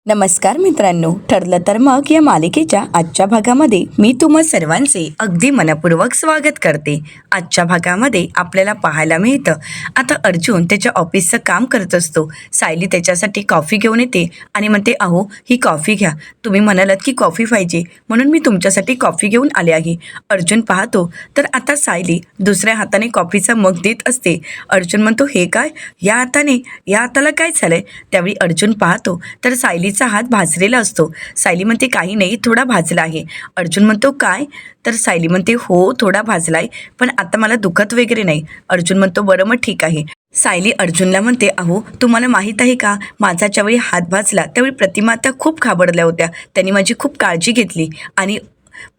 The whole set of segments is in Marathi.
नमस्कार मित्रांनो, ठरलं तर मग या मालिकेच्या आजच्या भागामध्ये मी तुम्हा सर्वांचे अगदी मनपूर्वक स्वागत करते. आजच्या भागामध्ये आपल्याला पाहायला मिळतं, आता अर्जुन त्याच्या ऑफिसचं काम करत असतो. सायली त्याच्यासाठी कॉफी घेऊन येते आणि म्हणते, अहो ही कॉफी घ्या, तुम्ही म्हणालात की कॉफी पाहिजे म्हणून मी तुमच्यासाठी कॉफी घेऊन आले आहे. अर्जुन पाहतो तर आता सायली दुसऱ्या हाताने कॉफीचा मग देत असते. अर्जुन म्हणतो, हे काय, या हाताला काय झालंय? त्यावेळी अर्जुन पाहतो तर सायलीचा हात भाजलेला असतो. सायली म्हणते, काही नाही, थोडा भाजला आहे. अर्जुन म्हणतो, काय? तर सायली म्हणते, हो थोडा भाजलाय, पण आता मला दुखत वगैरे नाही. अर्जुन म्हणतो, बरं मग ठीक आहे. सायली अर्जुनला म्हणते, अहो तुम्हाला माहीत आहे का, माझा ज्यावेळी हात भाजला त्यावेळी प्रतिमा त्या खूप घाबरल्या होत्या. त्यांनी माझी खूप काळजी घेतली आणि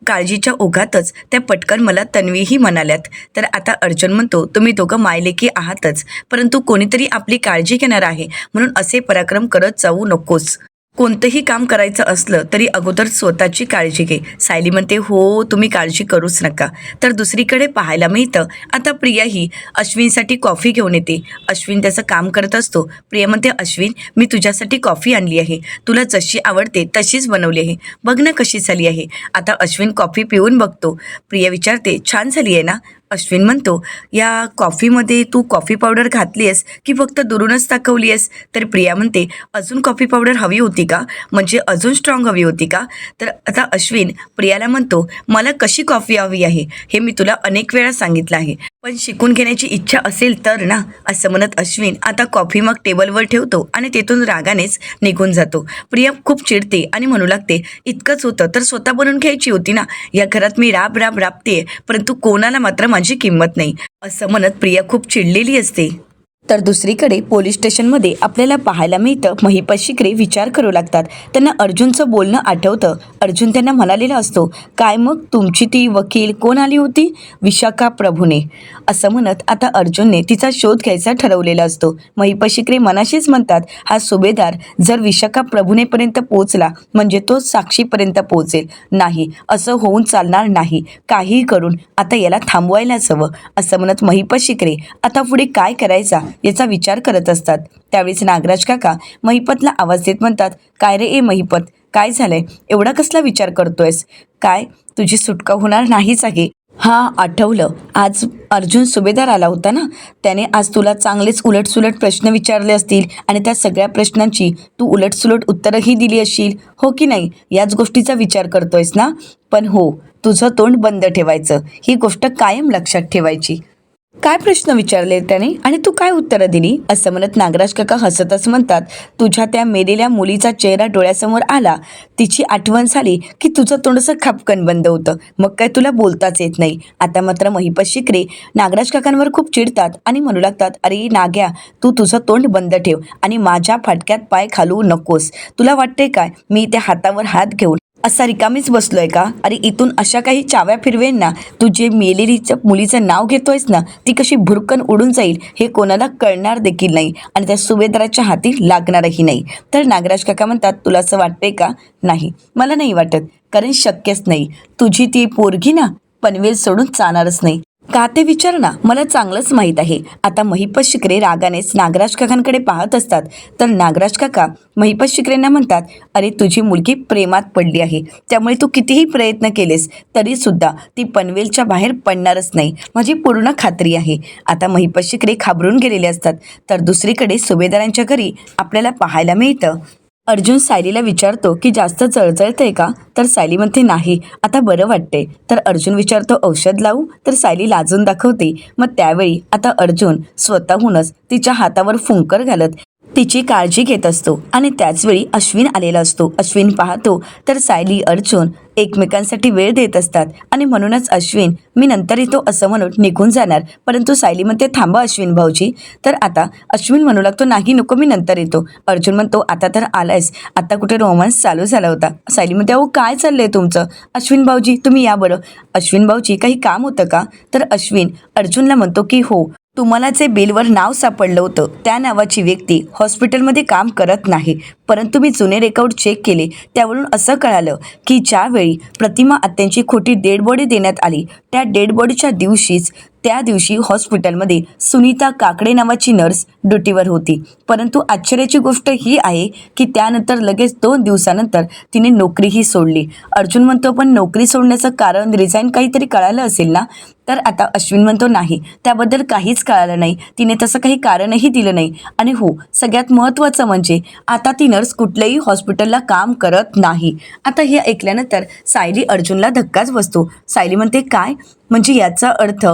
काळजीच्या ओघातच त्या पटकन मला तन्वीही म्हणाल्यात. तर आता अर्जुन म्हणतो, तुम्ही दोघं मायलेकी आहातच, परंतु कोणीतरी आपली काळजी घेणार आहे म्हणून असे पराक्रम करत जाऊ नकोस. कोणतंही काम करायचं असलं तरी अगोदर स्वतःची काळजी घे. सायली म्हणते, हो तुम्ही काळजी करूच नका. तर दुसरीकडे पाहायला मिळतं, आता प्रिया ही अश्विनसाठी कॉफी घेऊन येते. अश्विन त्याचं काम करत असतो. प्रिया म्हणते, अश्विन मी तुझ्यासाठी कॉफी आणली आहे, तुला जशी आवडते तशीच बनवली आहे, बघ ना कशी झाली आहे. आता अश्विन कॉफी पिऊन बघतो. प्रिया विचारते, छान झाली आहे ना? अश्विन म्हणतो, या कॉफीमध्ये तू कॉफी पावडर घातली आहेस की फक्त दुरूनच दाखवली आहेस? तर प्रिया म्हणते, अजून कॉफी पावडर हवी होती का, म्हणजे अजून स्ट्रॉंग हवी होती का? तर आता अश्विन प्रियाला म्हणतो, मला कशी कॉफी हवी आहे हे मी तुला अनेक वेळा सांगितलं आहे, पण शिकून घेण्याची इच्छा असेल तर ना. असं म्हणत अश्विन आता कॉफी मग टेबलवर ठेवतो आणि तेथून रागानेच निघून जातो. प्रिया खूप चिडते आणि म्हणू लागते, इतकंच होतं तर स्वतः बनवून घ्यायची होती ना. या घरात मी राबते, परंतु कोणाला मात्र माझी किंमत नाही. असं म्हणत प्रिया खूप चिडलेली असते. तर दुसरीकडे पोलीस स्टेशनमध्ये आपल्याला पाहायला मिळतं, महिपत शिकरे विचार करू लागतात. त्यांना अर्जुनचं बोलणं आठवतं. अर्जुन त्यांना म्हणालेला असतो, काय मग तुमची ती वकील कोण आली होती? विशाखा प्रभूने. असं म्हणत आता अर्जुनने तिचा शोध घ्यायचा ठरवलेला असतो. महिपत शिकरे मनाशीच म्हणतात, हा सुभेदार जर विशाखा प्रभूनेपर्यंत पोहोचला म्हणजे तो साक्षीपर्यंत पोहोचेल. नाही, असं होऊन चालणार नाही. काहीही करून आता याला थांबवायलाच हवं. असं म्हणत महिपत शिकरे आता पुढे काय करायचा याचा विचार करत असतात. त्यावेळीच नागराज काका महिपतला आवाज देत म्हणतात, काय रे ए महिपत, काय झालंय, एवढा कसला विचार करतोयस? काय तुझी सुटका होणार नाहीच आहे? हा आठवलं, आज अर्जुन सुभेदार आला होता ना, त्याने आज तुला चांगलेच उलटसुलट प्रश्न विचारले असतील आणि त्या सगळ्या प्रश्नांची तू उलटसुलट उत्तरही दिली असशील, हो की नाही? याच गोष्टीचा विचार करतोयस ना? पण हो, तुझं तोंड बंद ठेवायचं, ही गोष्ट कायम लक्षात ठेवायची. काय प्रश्न विचारले त्याने आणि तू काय उत्तरं दिली? असं म्हणत नागराज काका हसतच म्हणतात, तुझ्या त्या मेलेल्या मुलीचा चेहरा डोळ्यासमोर आला, तिची आठवण झाली की तुझं तोंडचं खपकन बंद होतं, मग काय तुला बोलताच येत नाही. आता मात्र महिपत शिकरे नागराज काकांवर खूप चिडतात आणि म्हणू लागतात, अरे नाग्या, तू तुझं तोंड बंद ठेव आणि माझ्या फाटक्यात पाय घालवू नकोस. तुला वाटते काय मी त्या हातावर हात घेऊन असा रिकामीच बसलोय का? अरे इथून अशा काही चाव्या फिरवेन ना, तू जे मेलेलीचं मुलीचं नाव घेतोयस ना, ती कशी भुरकन उडून जाईल हे कोणाला कळणार देखील नाही आणि त्या सुभेदाराच्या हाती लागणारही नाही. तर नागराज काका म्हणतात, तुला असं वाटतंय का? नाही, मला नाही वाटत, कारण शक्यच नाही. तुझी ती पोरगी ना पनवेल सोडून जाणारच नाही. का ते विचार ना, मला चांगलंच माहीत आहे. आता महिपत शिकरे रागानेच नागराज काकांकडे पाहत असतात. तर नागराज काका महिपत शिकरेंना म्हणतात, अरे तुझी मुलगी प्रेमात पडली आहे, त्यामुळे तू कितीही प्रयत्न केलेस तरी सुद्धा ती पनवेलच्या बाहेर पडणारच नाही, माझी पूर्ण खात्री आहे. आता महिपत शिकरे घाबरून गेलेले असतात. तर दुसरीकडे सुभेदारांच्या घरी आपल्याला पाहायला मिळतं, अर्जुन सायलीला विचारतो की जास्त जळजळतंय का? तर सायली म्हणते, नाही, आता बरं वाटते. तर अर्जुन विचारतो, औषध लावू? तर सायली लाजून दाखवते. मग त्यावेळी आता अर्जुन स्वतःहूनच तिच्या हातावर फुंकर घालत तिची काळजी घेत असतो आणि त्याचवेळी अश्विन आलेला असतो. अश्विन पाहतो तर सायली अर्जुन एकमेकांसाठी वेळ देत असतात आणि म्हणूनच अश्विन, मी नंतर येतो असं म्हणून निघून जाणार, परंतु सायली म्हणते, थांबा अश्विन भाऊजी. तर आता अश्विन म्हणू लागतो, नाही नको, मी नंतर येतो. अर्जुन म्हणतो, आता तर आलायस, आता कुठे रोमांस चालू झाला होता? सायली म्हणते, अहो काय चाललंय तुमचं? अश्विन भाऊजी तुम्ही या बरं. अश्विन भाऊजी काही काम होतं का? तर अश्विन अर्जुनला म्हणतो की हो, तुम्हाला जे बिलवर नाव सापडलं होतं त्या नावाची व्यक्ती हॉस्पिटलमध्ये काम करत नाही, परंतु मी जुने रेकॉर्ड चेक केले, त्यावरून असं कळालं की ज्यावेळी प्रतिमा आत्यांची खोटी डेड बॉडी देण्यात आली त्या डेड बॉडीच्या दिवशीच त्या दिवशी हॉस्पिटलमध्ये सुनीता काकडे नावाची नर्स ड्युटीवर होती. परंतु आश्चर्याची गोष्ट ही आहे की त्यानंतर लगेच 2 दिवसानंतर तिने नोकरीही सोडली. अर्जुन म्हणतो पण नोकरी सोडण्याचं कारण रिझाईन काहीतरी कळालं असेल ना? तर आता अश्विन म्हणतो नाही, त्याबद्दल काहीच कळालं नाही. तिने तसं काही कारणही दिलं नाही. आणि हो, सगळ्यात महत्त्वाचं म्हणजे आता ती नर्स कुठल्याही हॉस्पिटलला काम करत नाही. आता हे ऐकल्यानंतर सायली अर्जुनला धक्काच बसतो. सायली म्हणते काय? म्हणजे याचा अर्थ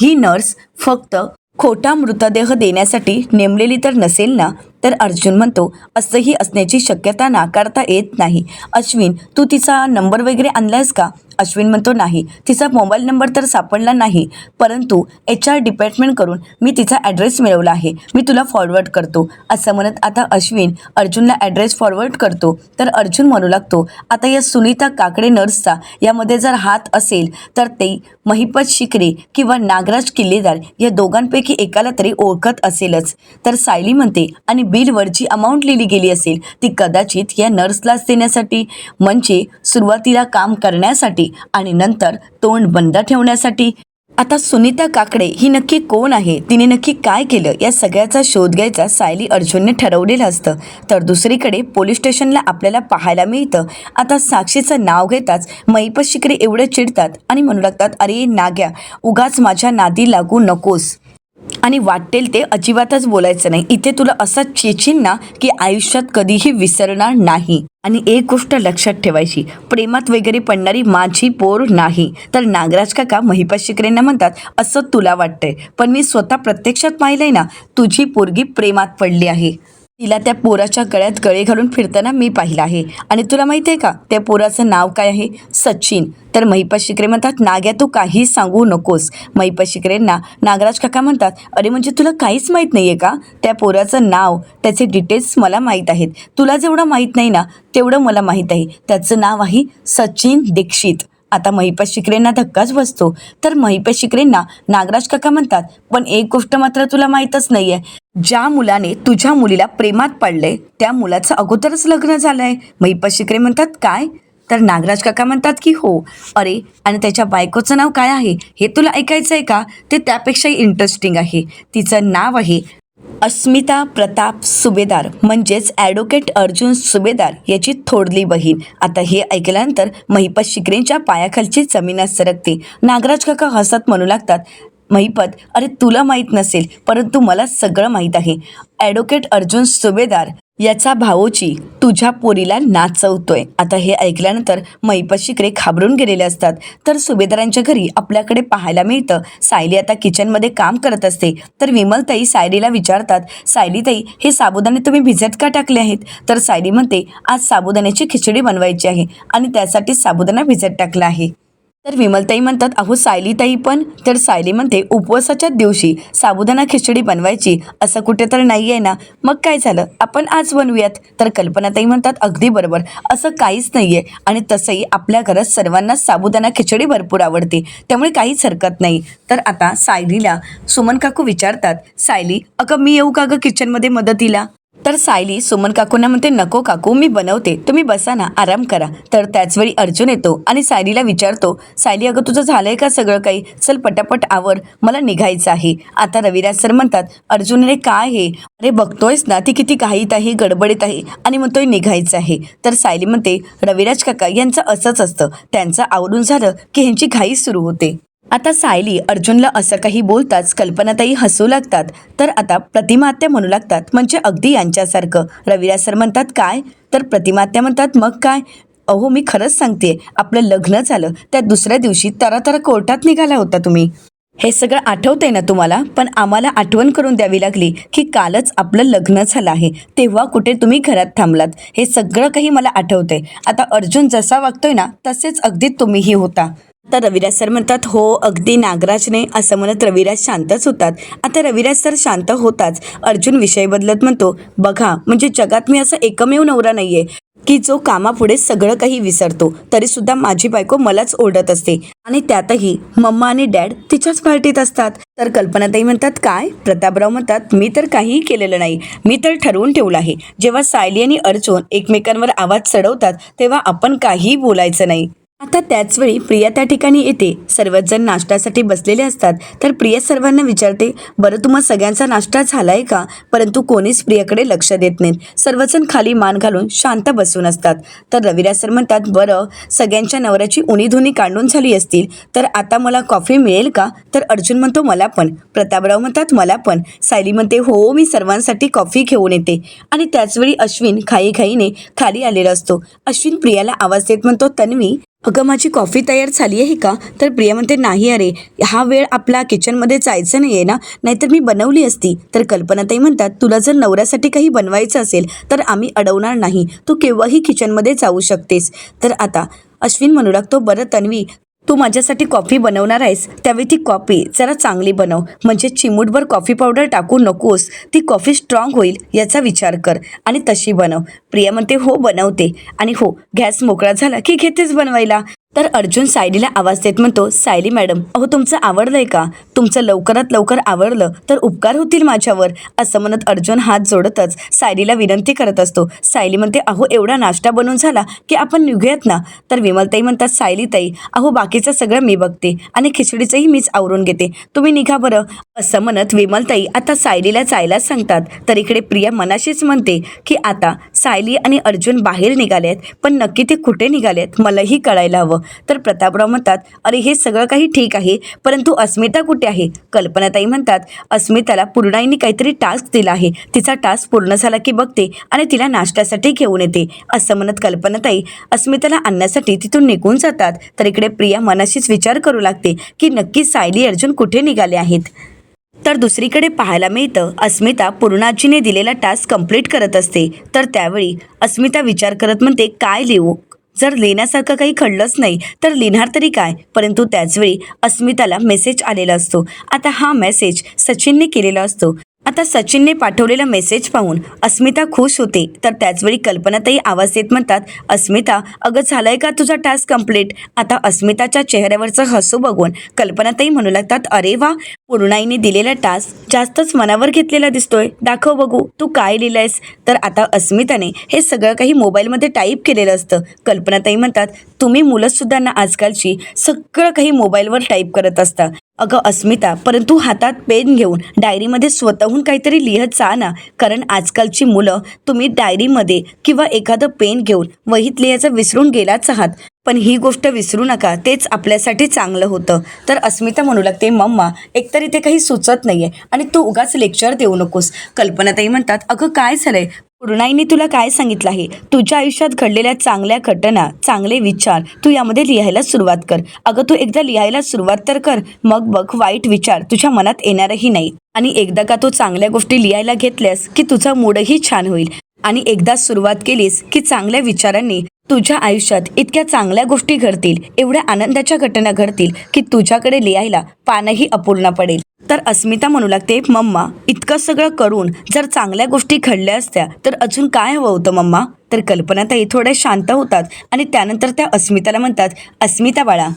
ही नर्स फक्त खोटा मृतदेह देण्यासाठी नेमलेली तर नसेल ना? तर अर्जुन म्हणतो असंही असण्याची शक्यता नाकारता येत नाही. अश्विन, तू तिचा नंबर वगैरे आणलायस का? अश्विन म्हणतो नाही, तिचा मोबाईल नंबर तर सापडला नाही, परंतु HR डिपार्टमेंटकडून मी तिचा ॲड्रेस मिळवला आहे, मी तुला फॉरवर्ड करतो. असं म्हणत आता अश्विन अर्जुनला ॲड्रेस फॉरवर्ड करतो. तर अर्जुन म्हणू लागतो आता या सुनीता काकडे नर्सचा यामध्ये जर हात असेल तर ते महिपत शिकरे किंवा नागराज किल्लेदार या दोघांपैकी एकाला तरी ओळखत असेलच. तर सायली म्हणते आणि बिलवर जी अमाऊंट लिहिली गेली असेल ती कदाचित या नर्सलाच देण्यासाठी, म्हणजे सुरुवातीला काम करण्यासाठी आणि नंतर तोंड बंद ठेवण्यासाठी. आता सुनीता काकडे ही नक्की कोण आहे, तिने नक्की काय केलं, या सगळ्याचा शोध घ्यायचा सायली अर्जुनने ठरवलेलं असतं. तर दुसरीकडे पोलीस स्टेशनला आपल्याला पाहायला मिळतं आता साक्षीचं नाव घेताच महिपत शिकरे एवढे चिडतात आणि म्हणू लागतात अरे नाग्या, उगाच माझ्या नादी लागू नकोस आणि वाटेल ते अजिबातच बोलायचं नाही. इथे तुला असं चेचीन ना की आयुष्यात कधीही विसरणार नाही. आणि एक गोष्ट लक्षात ठेवायची, प्रेमात वगैरे पडणारी माझी पोर नाही. तर नागराज काका महिपत शिकरेंना म्हणतात असं तुला वाटतंय, पण मी स्वतः प्रत्यक्षात पाहिलंय ना, तुझी पोरगी प्रेमात पडली आहे. तिला त्या पोराच्या गळ्यात गळे घालून फिरताना मी पाहिलं आहे. आणि तुला माहिती आहे का त्या पोराचं नाव काय आहे? सचिन. तर महिपत शिकरे म्हणतात नाग्या तू काही सांगू नकोस. महिपत शिकरेंना नागराज काका म्हणतात अरे म्हणजे तुला काहीच माहीत नाही आहे का? त्या पोराचं नाव, त्याचे डिटेल्स मला माहीत आहेत. तुला जेवढं माहीत नाही ना तेवढं मला माहीत आहे. त्याचं नाव आहे सचिन दीक्षित. आता महिपत शिकरेंना धक्काच बसतो. तर महिपत शिकरेंना नागराज काका म्हणतात पण एक गोष्ट मात्र तुला माहीतच नाही आहे, ज्या मुलाने तुझ्या मुलीला प्रेमात पडले त्या मुलाचं अगोदरच लग्न झालंय. महिपत शिकरे म्हणतात काय? तर नागराज काका म्हणतात की हो. अरे आणि त्याच्या बायकोचं नाव काय आहे हे तुला ऐकायचं आहे का? ते त्यापेक्षाही इंटरेस्टिंग आहे. तिचं नाव आहे अस्मिता प्रताप सुभेदार, म्हणजेच ॲडव्होकेट अर्जुन सुभेदार याची थोरली बहीण. आता हे ऐकल्यानंतर महिपत शिकरेंच्या पायाखालची जमीनच सरकते. नागराज काका हसत म्हणू लागतात महिपत अरे तुला माहीत नसेल परंतु मला सगळं माहीत आहे. ॲडव्होकेट अर्जुन सुभेदार याचा भाऊची तुझ्या पोरीला नाचवतोय. आता हे ऐकल्यानंतर महिपत शिकरे घाबरून गेलेले असतात. तर सुभेदारांच्या घरी आपल्याकडे पाहायला मिळतं सायली आता किचनमध्ये काम करत असते. तर विमलताई सायलीला विचारतात सायलीताई हे साबुदाणे तुम्ही भिजत का टाकले आहेत? तर सायली म्हणते आज साबुदाण्याची खिचडी बनवायची आहे आणि त्यासाठी साबुदाणा भिजत टाकला आहे. तर विमलताई म्हणतात अहो सायलीताई पण? तर सायली म्हणते उपवासाच्याच दिवशी साबुदाणा खिचडी बनवायची असं कुठे तर नाही आहे ना, मग काय झालं आपण आज बनवूयात. तर कल्पनाताई म्हणतात अगदी बरोबर, असं काहीच नाही आहे आणि तसंही आपल्या घरात सर्वांना साबुदाणा खिचडी भरपूर आवडते त्यामुळे काहीच हरकत नाही. तर आता सायलीला सुमन काकू विचारतात सायली अगं मी येऊ का गं किचनमध्ये मदतीला? तर सायली सुमन काकूंना म्हणते नको काकू मी बनवते, तुम्ही बसा ना आराम करा. तर त्याचवेळी अर्जुन येतो आणि सायलीला विचारतो सायली अगं तुझं झालंय का सगळं काही? चल पटापट आवर, मला निघायचं आहे. आता रविराज सर म्हणतात अर्जुनने काय हे? अरे बघतोयस ना ती किती घाईत आहे, गडबडीत आहे आणि म्हणतोय निघायचं आहे. तर सायली म्हणते रविराज काका यांचं असंच असतं, त्यांचं आवरून झालं की ह्यांची घाई सुरू होते. आता सायली अर्जुनला असं काही बोलताच कल्पनाताई हसू लागतात. तर आता प्रतिमा आत्या म्हणू लागतात म्हणजे अगदी यांच्यासारखं. रविराज सर म्हणतात काय? तर प्रतिमा आत्या म्हणतात मग काय? अहो मी खरंच सांगते, आपलं लग्न झालं त्या दुसऱ्या दिवशी तरातरा कोर्टात निघाला होता तुम्ही. हे सगळं आठवतंय ना तुम्हाला? पण आम्हाला आठवण करून द्यावी लागली की कालच आपलं लग्न झालं आहे, तेव्हा कुठे तुम्ही घरात थांबलात. हे सगळं काही मला आठवतंय. आता अर्जुन जसा वागतोय ना तसेच अगदी तुम्हीही होता. आता रविराज सर म्हणतात हो अगदी नागराजने, असं म्हणत रविराज शांतच होतात. आता रविराज सर शांत होताच अर्जुन विषय बदलत म्हणतो बघा म्हणजे जगात मी असा एकमेव नवरा नाहीये की जो कामापुढे सगळं काही विसरतो, तरी सुद्धा माझी बायको मलाच ओरडत असते आणि त्यातही मम्मा आणि डॅड तिच्याच पार्टीत असतात. तर कल्पनाताई म्हणतात काय? प्रतापराव म्हणतात मी तर काहीही केलेलं नाही, मी तर ठरवून ठेवलं आहे जेव्हा सायली आणि अर्जुन एकमेकांवर आवाज चढवतात तेव्हा आपण काहीही बोलायचं नाही. आता त्याचवेळी प्रिया त्या ठिकाणी येते. सर्वच जण नाश्त्यासाठी बसलेले असतात. तर प्रिया सर्वांना विचारते, बरं तुम्हा सगळ्यांचा नाश्ता झालाय का? परंतु कोणीच प्रियाकडे लक्ष देत नाहीत. सर्वजण खाली मान घालून शांत बसून असतात. तर रविराज सर म्हणतात, बरं सगळ्यांच्या नवऱ्याची उणीधुणी काढून झाली असतील तर आता मला कॉफी मिळेल का? तर अर्जुन म्हणतो, मला पण. प्रतापराव म्हणतात, मला पण. सायली म्हणते, हो मी सर्वांसाठी कॉफी घेऊन येते. आणि त्याचवेळी अश्विन घाईघाईने खाली आलेला असतो. अश्विन प्रियाला आवाज देत म्हणतो, तन्वी अगं माझी कॉफी तयार झाली आहे का? तर प्रिया म्हणते, नाही अरे, हा वेळ आपला किचनमध्ये जायचं नाही आहे ना, नाहीतर मी बनवली असती. तर कल्पनाताई म्हणतात, तुला जर नवऱ्यासाठी काही बनवायचं असेल तर आम्ही अडवणार नाही, तू केव्हाही किचनमध्ये जाऊ शकतेस. तर आता अश्विन म्हणू लागतो, बरं तन्वी तू माझ्यासाठी कॉफी बनवणार आहेस त्यावेळी ती कॉफी जरा चांगली बनव, म्हणजे चिमूटभर कॉफी पावडर टाकू नकोस, ती कॉफी स्ट्रॉंग होईल याचा विचार कर आणि तशी बनव. प्रिया म्हणते, हो बनवते. आणि हो, गॅस मोकळा झाला की घेतेच बनवायला. तर अर्जुन सायलीला आवाज देत म्हणतो, सायली मॅडम अहो तुमचं आवडलंय का? तुमचं लवकरात लवकर आवडलं तर उपकार होतील माझ्यावर. असं म्हणत अर्जुन हात जोडतच सायलीला विनंती करत असतो. सायली म्हणते, अहो एवढा नाश्ता बनवून झाला की आपण निघूयात ना. तर विमलताई म्हणतात, सायलीताई अहो बाकीचं सगळं मी बघते आणि खिचडीचंही मीच आवरून घेते, तुम्ही निघा बरं. असं म्हणत विमलताई आता सायलीला जायलाच सांगतात. तर इकडे प्रिया मनाशीच म्हणते की आता सायली आणि अर्जुन बाहेर निघालेत, पण नक्की ते कुठे निघालेत मलाही कळायला हवं. तर प्रतापराव म्हणतात, अरे हे सगळं काही ठीक आहे, परंतु अस्मिता कुठे आहे? कल्पनाताई म्हणतात, अस्मिताला पूर्णाईने काहीतरी टास्क दिला आहे, तिचा टास्क पूर्ण झाला की बघते आणि तिला नाश्त्यासाठी घेऊन येते. असं म्हणत कल्पनाताई अस्मिताला आणण्यासाठी तिथून निघून जातात. तर इकडे प्रिया मनाशीच विचार करू लागते की नक्की सायली अर्जुन कुठे निघाले आहेत. तर दुसरीकडे पाहायला मिळतं, अस्मिता पूर्णाजीने दिलेला टास्क कंप्लीट करत असते. तर त्यावेळी अस्मिता विचार करत म्हणते, काय लिहू? जर लिहिण्यासारखं काही घडलंच नाही तर लिहिणार तरी काय? परंतु त्याचवेळी अस्मिताला मेसेज आलेला असतो. आता हा मेसेज सचिनने केलेला असतो. आता सचिनने पाठवलेला मेसेज पाहून अस्मिता खुश होते. तर त्याचवेळी कल्पनाताई आवाज देत म्हणतात, अस्मिता अगं झालंय का तुझा टास्क कंप्लीट? आता अस्मिताच्या चेहऱ्यावरचं हसू बघून कल्पनाताई म्हणू लागतात, अरे वा, पूर्णाईने दिलेला टास्क जास्तच मनावर घेतलेला दिसतोय, दाखव बघू तू काय लिहिलंयस. तर आता अस्मिताने हे सगळं काही मोबाईलमध्ये टाईप केलेलं असतं. कल्पनाताई म्हणतात, तुम्ही मुलंसुद्धा ना आजकालची सगळं काही मोबाईलवर टाईप करत असता. अगं अस्मिता, परंतु हातात पेन घेऊन डायरीमध्ये स्वतःहून काहीतरी लिहत जा ना, कारण आजकालची मुलं तुम्ही डायरीमध्ये किंवा एखादं पेन घेऊन वहीत लिहायचं विसरून गेलाच आहात. पण ही गोष्ट विसरू नका, तेच आपल्यासाठी चांगलं होतं. तर अस्मिता म्हणू लागते, मम्मा एकतर इथे काही सुचत नाहीये आणि तू उगाच लेक्चर देऊ नकोस. कल्पनाताई म्हणतात, अगं काय झालंय? पूर्णाईने तुला काय सांगितलं आहे? तुझ्या आयुष्यात घडलेल्या चांगल्या घटना, चांगले विचार तू यामध्ये लिहायला सुरुवात कर. अगं तू एकदा लिहायला सुरुवात तर कर, मग बघ वाईट विचार तुझ्या मनात येणारही नाही. आणि एकदा का तू चांगल्या गोष्टी लिहायला घेतल्यास की तुझा मूडही छान होईल. आणि एकदा सुरुवात केलीस की चांगल्या विचारांनी तुझ्या आयुष्यात इतक्या चांगल्या गोष्टी घडतील, एवढ्या आनंदाच्या घटना घडतील की तुझ्याकडे लिहायला पानही अपूर्ण पडेल. तर अस्मिता म्हणू लागते, मम्मा इतकं सगळं करून जर चांगल्या गोष्टी घडल्या असत्या तर अजून काय हवं होतं मम्मा? तर कल्पनाताई थोड्या शांत होतात आणि त्यानंतर त्या अस्मिताला म्हणतात, अस्मिता बाळा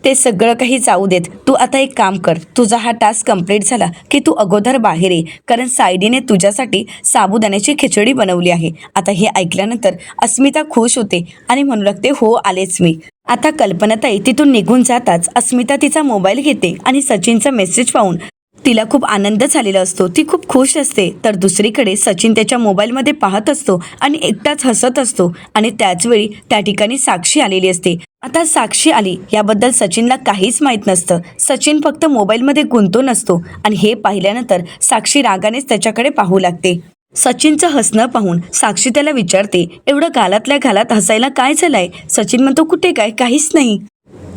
ते सगळं काही जाऊ देत, तू आता एक काम कर, तुझा हा टास्क कंप्लीट झाला की तू अगोदर बाहेर ये, कारण सायडीने तुझ्यासाठी साबुदाण्याची खिचडी बनवली आहे. आता हे ऐकल्यानंतर अस्मिता खुश होते आणि म्हणू लागते, हो आलेच मी. आता कल्पनाताई तिथून निघून जाताच अस्मिता तिचा मोबाईल घेते आणि सचिनचा मेसेज पाहून तिला खूप आनंद झालेला असतो, ती खूप खुश असते. तर दुसरीकडे सचिन त्याच्या मोबाईलमध्ये पाहत असतो आणि एकटाच हसत असतो. आणि त्याचवेळी त्या ठिकाणी साक्षी आलेली असते. आता साक्षी आली याबद्दल सचिनला काहीच माहीत नसतं. सचिन फक्त मोबाईलमध्ये गुंतून असतो आणि हे पाहिल्यानंतर साक्षी रागानेच त्याच्याकडे पाहू लागते. सचिनचं हसणं पाहून साक्षी त्याला विचारते, एवढं गालातल्या गालात हसायला काय झालंय? सचिन म्हणतो, कुठे काय, काहीच नाही.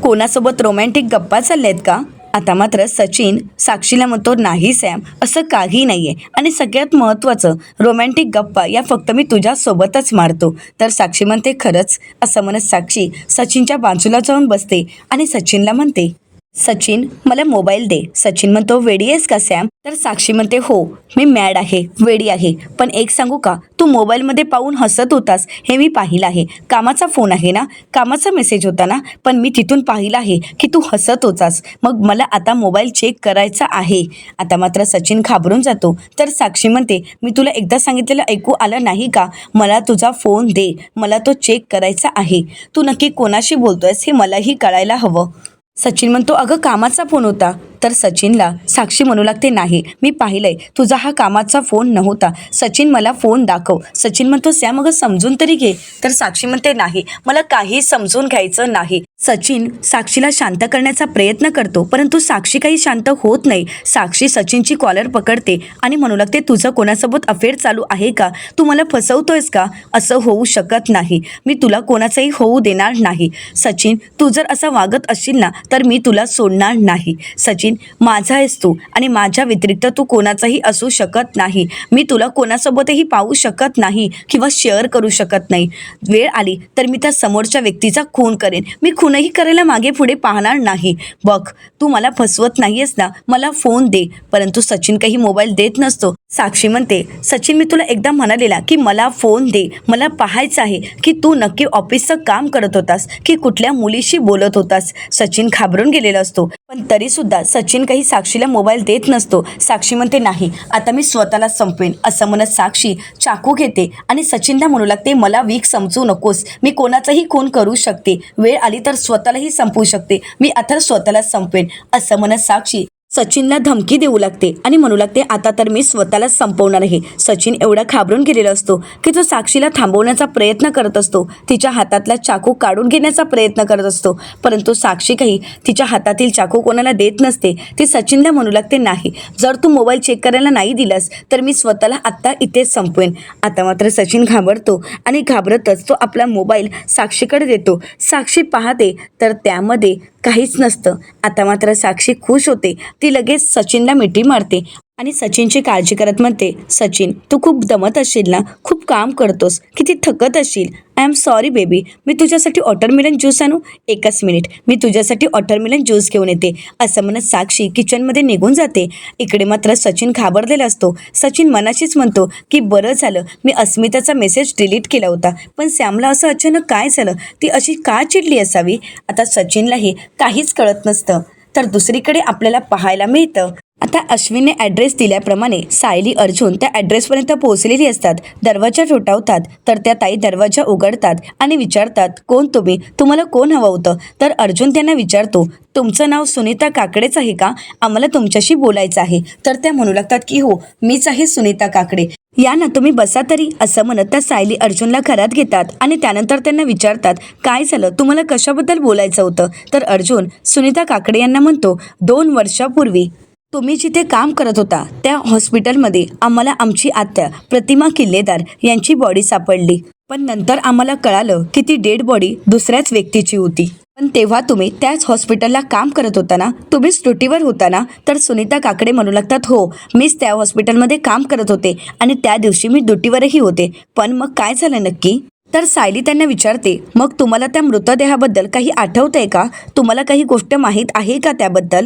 कोणासोबत रोमॅन्टिक गप्पा चालल्यात का? आता मात्र सचिन साक्षीला म्हणतो, नाही सॅम, असं काही नाहीये आणि सगळ्यात महत्त्वाचं रोमॅन्टिक गप्पा या फक्त मी तुझ्यासोबतच मारतो. तर साक्षी म्हणते, खरंच? असं म्हणत साक्षी सचिनच्या बाजूला जाऊन बसते आणि सचिनला म्हणते, सचिन मला मोबाईल दे. सचिन म्हणतो वेडी आहेस का सॅम? तर साक्षी म्हणते हो मी मॅड आहे, वेडी आहे. पण एक सांगू का, तू मोबाईलमध्ये पाहून हसत होतास हे मी पाहिलं आहे. कामाचा फोन आहे ना, कामाचा मेसेज होता ना, पण मी तिथून पाहिलं आहे की तू हसत होतास. मग मला आता मोबाईल चेक करायचा आहे. आता मात्र सचिन घाबरून जातो. तर साक्षी म्हणते मी तुला एकदा सांगितलेलं ऐकू आलं नाही का? मला तुझा फोन दे, मला तो चेक करायचा आहे. तू नक्की कोणाशी बोलतोयस हे मलाही कळायला हवं. सचिन म्हणतो अगं कामाचा फोन होता. तर सचिनला साक्षी म्हणू लागते नाही मी पाहिलंय तुझा हा कामाचा फोन नव्हता. सचिन मला फोन दाखव. सचिन म्हणतो सॅम अगं समजून तरी घे. तर साक्षी म्हणते नाही मला काही समजून घ्यायचं नाही. सचिन साक्षीला शांत करण्याचा प्रयत्न करतो परंतु साक्षी काही शांत होत नाही. साक्षी सचिनची कॉलर पकडते आणि म्हणू लागते तुझं कोणासोबत अफेअर चालू आहे का? तू मला फसवतोयस का? असं होऊ शकत नाही. मी तुला कोणाचंही होऊ देणार नाही. सचिन तू जर असं वागत असशील ना तर मी तुला सोडणार नाही. सचिन माझा आहेस तू आणि माझ्या व्यतिरिक्त तू कोणाचाही असू शकत नाही. मी तुला कोणासोबतही पाहू शकत नाही किंवा शेअर करू शकत नाही. वेळ आली तर मी त्या समोरच्या व्यक्तीचा खून करेन. मी खूनही करायला मागे पुढे पाहणार नाही. बघ तू मला फसवत नाहीयेस ना, मला फोन दे. परंतु सचिन काही मोबाईल देत नसतो. साक्षी म्हणते सचिन मी तुला एकदा म्हणालेला की मला फोन दे, मला पाहायचं आहे की तू नक्की ऑफिसचं काम करत होतास की कुठल्या मुलीशी बोलत होतास. सचिन घाबरून गेलेला असतो पण तरी सुद्धा सचिन काही साक्षीला मोबाईल देत नसतो. साक्षी म्हणते नाही आता मी स्वतःला संपवेन. असं म्हणत साक्षी चाकू घेते आणि सचिनला म्हणू लागते मला वीक समजू नकोस. मी कोणाचाही खून करू शकते. वेळ आली तर स्वतःलाही संपवू शकते. मी आता स्वतःला संपवेन. असं म्हणत साक्षी सचिनला धमकी देऊ लागते आणि म्हणू लागते आता तर मी स्वतःला संपवणार आहे. सचिन एवढा घाबरून गेलेला असतो की तो साक्षीला थांबवण्याचा प्रयत्न करत असतो. तिच्या हातातला चाकू काढून घेण्याचा प्रयत्न करत असतो परंतु साक्षी काही तिच्या हातातील चाकू कोणाला देत नसते. ती सचिनला म्हणू लागते नाही जर तू मोबाईल चेक करायला नाही दिलास तर मी स्वतःला आत्ता इथेच संपवेन. आता मात्र सचिन घाबरतो आणि घाबरतच तो आपला मोबाईल साक्षीकडे देतो. साक्षी पाहते तर त्यामध्ये काहीच नसतं. आता मात्र साक्षी खुश होते. ती लगेच सचिनला मिठी मारते आणि सचिनची काळजी करत म्हणते सचिन तू खूप दमत असशील ना, खूप काम करतोस, किती थकत असशील. I am sorry baby. मी तुझ्यासाठी वॉटरमेलन ज्यूस आणू? एकच मिनिट मी तुझ्यासाठी वॉटरमेलन ज्यूस घेऊन येते. असं म्हणत साक्षी किचनमध्ये निघून जाते. इकडे मात्र सचिन घाबरलेला असतो. सचिन मनाशीच म्हणतो की बरं झालं मी अस्मिताचा मेसेज डिलीट केला होता. पण सॅमला असं अचानक काय झालं? ती अशी का चिडली असावी? आता सचिनलाही काहीच कळत नसतं. तर दुसरीकडे आपल्याला पाहायला मिळतं आता अश्विनने ॲड्रेस दिल्याप्रमाणे सायली अर्जुन त्या ॲड्रेसपर्यंत पोहोचलेली असतात. दरवाजा ठोठावतात तर त्या ताई दरवाजा उघडतात आणि विचारतात कोण तुम्ही? तुम्हाला कोण हवं होतं? तर अर्जुन त्यांना विचारतो तुमचं नाव सुनीता काकडेच आहे का? आम्हाला तुमच्याशी बोलायचं आहे. तर त्या म्हणू लागतात की हो मीच आहे सुनीता काकडे. या ना तुम्ही बसा तरी. असं म्हणत त्या सायली अर्जुनला घरात घेतात आणि त्यानंतर त्यांना विचारतात काय झालं, तुम्हाला कशाबद्दल बोलायचं होतं? तर अर्जुन सुनीता काकडे यांना म्हणतो 2 वर्षापूर्वी तुम्ही जिथे काम करत होता त्या हॉस्पिटलमध्ये आम्हाला आमची आत्या प्रतिमा किल्लेदार यांची बॉडी सापडली. पण नंतर आम्हाला कळालं की ती डेड बॉडी दुसऱ्याच व्यक्तीची होती. पण तेव्हा तुम्ही त्याच हॉस्पिटलला काम करत होता ना, तुम्ही ड्युटीवर होता ना? तर सुनीता काकडे म्हणू लागतात हो मीच त्या हॉस्पिटलमध्ये काम करत होते आणि त्या दिवशी मी ड्युटीवरही होते. पण मग काय झालं नक्की? तर सायली त्यांना विचारते मग तुम्हाला त्या मृतदेहाबद्दल काही आठवतंय का? तुम्हाला काही गोष्ट माहीत आहे का त्याबद्दल?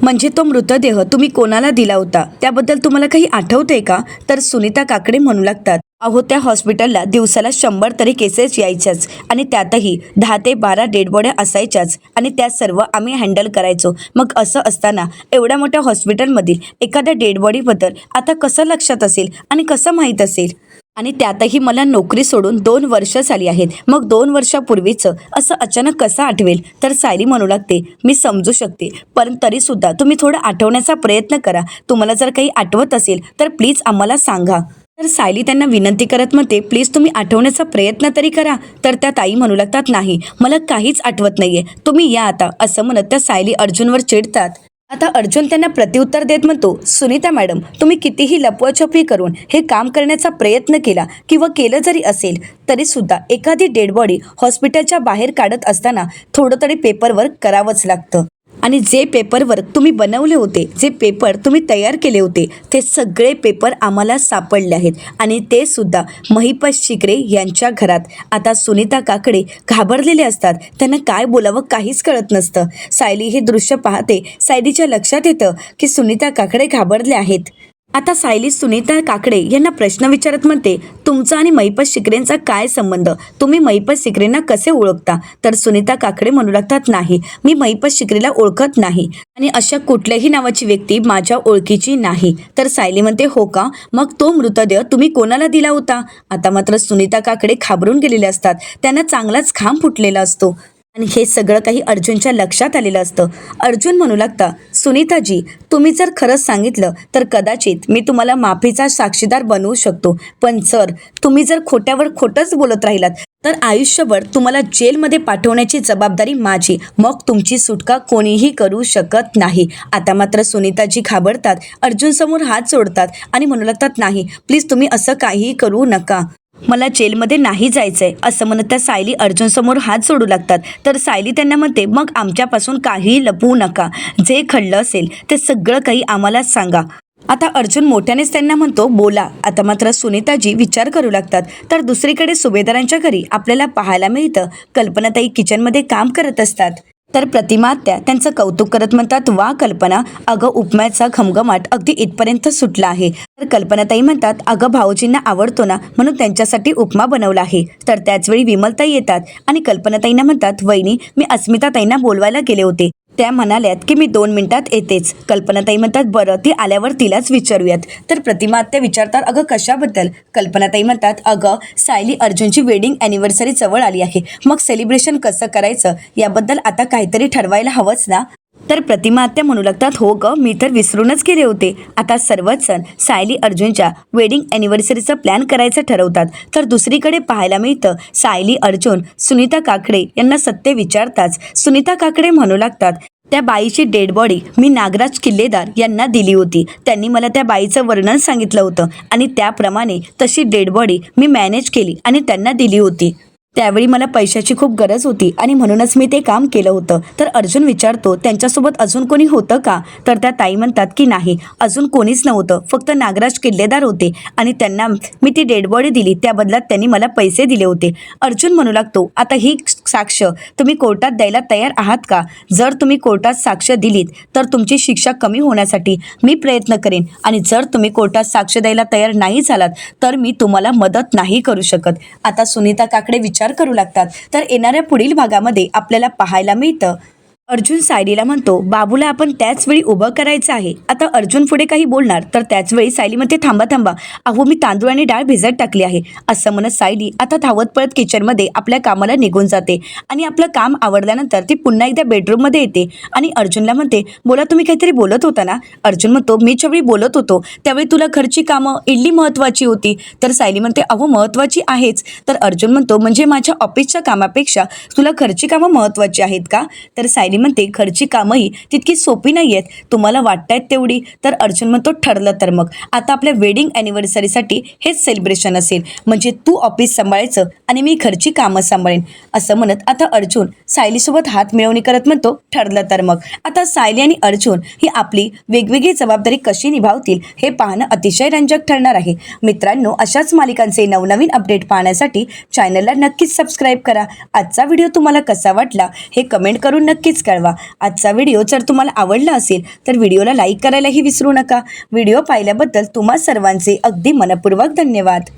म्हणजे तो मृतदेह तुम्ही कोणाला दिला होता त्याबद्दल तुम्हाला काही आठवतंय का? तर सुनीता काकडे म्हणू लागतात अहो त्या हॉस्पिटलला दिवसाला 100 तरी केसेस यायच्याच आणि त्यातही 10 ते 12 डेड बॉड्या असायच्याच आणि त्या सर्व आम्ही हँडल करायचो. मग असं असताना एवढ्या मोठ्या हॉस्पिटलमधील एखाद्या डेड बॉडीबद्दल आता कसं लक्षात असेल आणि कसं माहीत असेल? आणि त्यातही मला नोकरी सोडून 2 वर्ष झाली आहेत. मग 2 वर्षापूर्वीचं असं अचानक कसं आठवेल? तर सायली म्हणू लागते मी समजू शकते पण तरीसुद्धा तुम्ही थोडं आठवण्याचा प्रयत्न करा. तुम्हाला जर काही आठवत असेल तर प्लीज आम्हाला सांगा. तर सायली त्यांना विनंती करत म्हणते प्लीज तुम्ही आठवण्याचा प्रयत्न तरी करा. तर त्या ताई म्हणू लागतात नाही मला काहीच आठवत नाहीये, तुम्ही या आता. असं म्हणत त्या सायली अर्जुनवर चिडतात. आता अर्जुन त्यांना प्रत्युत्तर देत म्हणतो सुनीता मॅडम तुम्ही कितीही लपवाछपवी करून हे काम करण्याचा प्रयत्न केला किंवा केलं जरी असेल तरी सुद्धा एखादी डेड बॉडी हॉस्पिटलच्या बाहेर काढत असताना थोडं तरी पेपरवर्क करावंच लागतं. आणि जे पेपरवर तुम्ही बनवले होते, जे पेपर तुम्ही तयार केले होते, ते सगळे पेपर आम्हाला सापडले आहेत आणि ते सुद्धा महिपत शिकरे यांच्या घरात. आता सुनीता काकडे घाबरलेले असतात. त्यांना काय बोलावं काहीच कळत नसतं. सायली हे दृश्य पाहते. सायलीच्या लक्षात येतं की सुनीता काकडे घाबरले आहेत. आता सायली सुनीता काकडे यांना प्रश्न विचारत म्हणते, तुमचा आणि महिपत शिकरेंचा काय संबंध? तुम्ही महिपत शिकरेंना कसे ओळखता? तर सुनीता काकडे म्हणू लागतात, नाही, मी महिपत शिकरेला ओळखत नाही आणि अशा कुठल्याही नावाची व्यक्ती माझ्या ओळखीची नाही. तर सायली म्हणते, हो का? मग तो मृतदेह तुम्ही कोणाला दिला होता? आता मात्र सुनीता काकडे घाबरून गेलेले असतात. त्यांना चांगलाच घाम फुटलेला असतो आणि हे सगळं काही अर्जुनच्या लक्षात आलेलं असतं. अर्जुन म्हणू लागता, सुनीताजी, तुम्ही जर खरंच सांगितलं तर कदाचित मी तुम्हाला माफीचा साक्षीदार बनवू शकतो, पण तुम्ही जर खोट्यावर खोटंच बोलत राहिलात तर आयुष्यभर तुम्हाला जेलमध्ये पाठवण्याची जबाबदारी माझी. मग तुमची सुटका कोणीही करू शकत नाही. आता मात्र सुनीताजी घाबरतात. अर्जुन समोर हात जोडतात आणि म्हणू लागतात, नाही, प्लीज तुम्ही असं काहीही करू नका, मला जेलमध्ये नाही जायचंय, असं म्हणत त्या सायली अर्जुन समोर हात जोडू लागतात. तर सायली त्यांना म्हणते, मग आमच्यापासून काहीही लपवू नका, जे घडलं असेल ते सगळं काही आम्हाला सांगा. आता अर्जुन मोठ्यानेच त्यांना म्हणतो, बोला. आता मात्र सुनीताजी विचार करू लागतात. तर दुसरीकडे सुभेदारांच्या घरी आपल्याला पाहायला मिळतं, कल्पनाताई किचनमध्ये काम करत असतात. तर प्रतिमा आत्या त्यांचं कौतुक करत म्हणतात, वा कल्पना, अगं उपम्याचा घमघमाट अगदी इथपर्यंत सुटला आहे. तर कल्पनाताई म्हणतात, अगं भाऊजींना आवडतो ना, म्हणून त्यांच्यासाठी उपमा बनवला आहे. तर त्याचवेळी विमलताई येतात आणि कल्पनाताईंना म्हणतात, वहिनी, मी अस्मिताताईंना बोलवायला गेले होते, त्या म्हणाल्यात की मी 2 मिनिटात येतेच. कल्पनाताई म्हणतात, बरं, ती आल्यावर तिलाच विचारूयात. तर प्रतिमा आत्या विचारतात, अगं कशाबद्दल? कल्पनाताई म्हणतात, अगं सायली अर्जुनची वेडिंग ॲनिव्हर्सरी जवळ आली आहे, मग सेलिब्रेशन कसं करायचं याबद्दल आता काहीतरी ठरवायला हवंच ना. तर प्रतिमा आत्या म्हणू लागतात, हो ग, मी तर विसरूनच गेले होते. आता सर्वच जण सायली अर्जुनच्या वेडिंग ॲनिव्हर्सरीचं प्लॅन करायचं ठरवतात. तर दुसरीकडे पाहायला मिळतं, सायली अर्जुन सुनीता काकडे यांना सत्य विचारताच सुनीता काकडे म्हणू लागतात, त्या बाईची डेड बॉडी मी नागराज किल्लेदार यांना दिली होती. त्यांनी मला त्या बाईचं वर्णन सांगितलं होतं आणि त्याप्रमाणे तशी डेड बॉडी मी मॅनेज केली आणि त्यांना दिली होती. त्यावेळी मला पैशाची खूप गरज होती आणि म्हणूनच मी ते काम केलं होतं. तर अर्जुन विचारतो, त्यांच्यासोबत अजून कोणी होतं का? तर त्या ताई म्हणतात की नाही, अजून कोणीच नव्हतं, फक्त नागराज किल्लेदार होते आणि त्यांना मी ती डेड बॉडी दिली, त्या बदल्यात त्यांनी मला पैसे दिले होते. अर्जुन म्हणू लागतो, आता ही साक्ष तुम्ही कोर्टात द्यायला तयार आहात का? जर तुम्ही कोर्टात साक्ष दिलीत तर तुमची शिक्षा कमी होण्यासाठी मी प्रयत्न करेन आणि जर तुम्ही कोर्टात साक्ष द्यायला तयार नाही झालात तर मी तुम्हाला मदत नाही करू शकत. आता सुनीता काकडे विचार करू लागतात. तर येणाऱ्या पुढील भागामध्ये आपल्याला पाहायला मिळतं, अर्जुन सायलीला म्हणतो, बाबूला आपण त्याच वेळी उभं करायचं आहे. आता अर्जुन पुढे काही बोलणार तर त्याच वेळी सायली म्हणते, थांबा थांबा, अहो मी तांदूळ आणि डाळ भिजत टाकली आहे. असं म्हणत सायली आता धावत पळत किचनमध्ये आपल्या कामाला निघून जाते आणि आपलं काम आवडल्यानंतर ती पुन्हा एकदा बेडरूममध्ये येते आणि अर्जुनला म्हणते, बोला, तुम्ही काहीतरी बोलत होता ना? अर्जुन म्हणतो, मी ज्यावेळी बोलत होतो त्यावेळी तुला घरची कामं इडली महत्त्वाची होती. तर सायली म्हणते, अहो महत्त्वाची आहेच. तर अर्जुन म्हणतो, म्हणजे माझ्या ऑफिसच्या कामापेक्षा तुला घरची कामं महत्त्वाची आहेत का? तर सायली म्हणते, घरची कामंही तितकी सोपी नाही आहेत, तुम्हाला वाटतायत तेवढी. तर अर्जुन म्हणतो, ठरलं तर मग आता आपल्या वेडिंग ॲनिव्हर्सरीसाठी हेच सेलिब्रेशन असेल, म्हणजे तू ऑफिस सांभाळायचं आणि मी घरची कामं सांभाळेन. असं म्हणत आता अर्जुन सायलीसोबत हात मिळवणी करत म्हणतो, ठरलं तर मग. आता सायली आणि अर्जुन ही आपली वेगवेगळी जबाबदारी कशी निभावतील हे पाहणं अतिशय रंजक ठरणार आहे. मित्रांनो, अशाच मालिकांचे नवनवीन अपडेट पाहण्यासाठी चॅनलला नक्कीच सबस्क्राईब करा. आजचा व्हिडिओ तुम्हाला कसा वाटला हे कमेंट करून नक्कीच कळवा. आजचा व्हिडिओ जर तुम्हाला आवडला असेल तर व्हिडिओला लाईक करायलाही विसरू नका. व्हिडिओ पाहिल्याबद्दल तुम्हा सर्वांचे अगदी मनपूर्वक धन्यवाद.